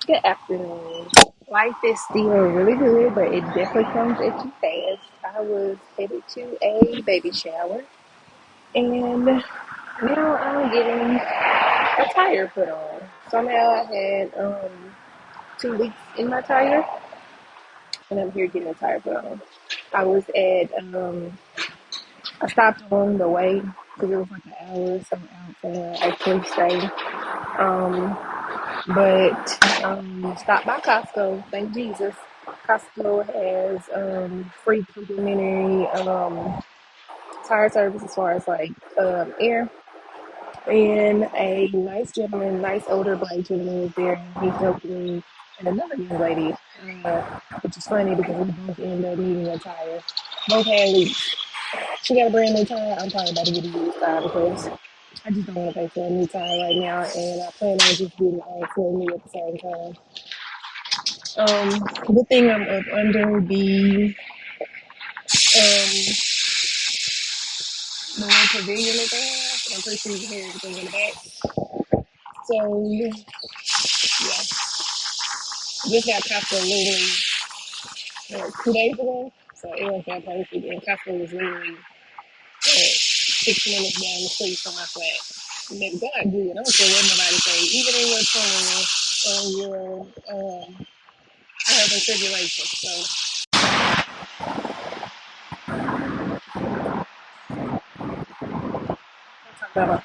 Good afternoon. Life is still really good, but it definitely comes at you fast. I was headed to a baby shower, and now I'm getting a tire put on. So now I had 2 weeks in my tire, and I'm here getting a tire put on. I was at I stopped on the way because it was like an hour or so out from where I actually stay. Um, but stopped by Costco. Thank Jesus. Costco has free complimentary tire service as far as like air. And a nice gentleman, nice older black gentleman was there. He helped me and another young lady, uh, which is funny because we both ended up needing a tire. Both had leaks. She got a brand new tire. I'm probably about to get a used tire because I just don't want to pay for a new tire right now, and I plan on just getting all four new at the same time. Good thing I'm up under the one pavilion that they have, and I'm pretty sure you can hear everything in the back. So yeah, just got Costco literally 2 days ago, so it was that perfect. And Costco was literally 6 minutes down the street from my flat. And then God good. I don't care what nobody say. Even in your tongue or your urban tribulation. So I'm talking about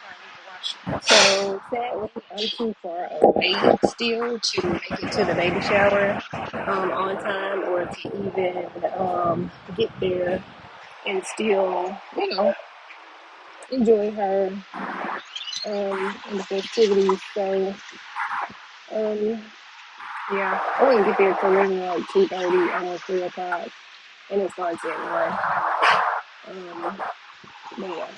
so sadly, I'm too far away still to make it to the baby shower on time or to even get there and still, enjoy her and the festivities. So, um, yeah, I wouldn't get there till maybe like 2:30, almost 3 o'clock, and it starts at 1. But yeah,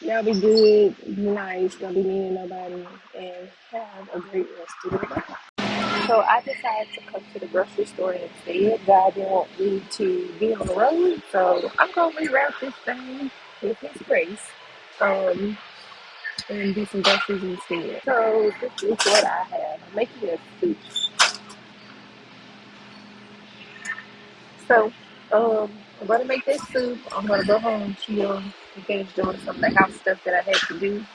y'all be good, be nice, don't be mean to nobody, and have a great rest of the day. So I decided to come to the grocery store instead. God didn't want me to be on the road, so I'm gonna reroute this thing with His grace, um, and do some groceries instead. So this is what I have. I'm making a soup. So I'm gonna make this soup. I'm gonna go home, chill, and finish doing some of the house stuff that I had to do,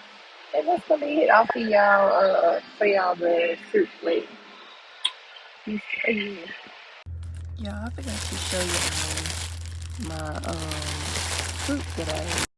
and that's gonna be it. I'll see y'all for y'all the soup later. Peace again. Y'all, I forgot to show you my soup that I ate.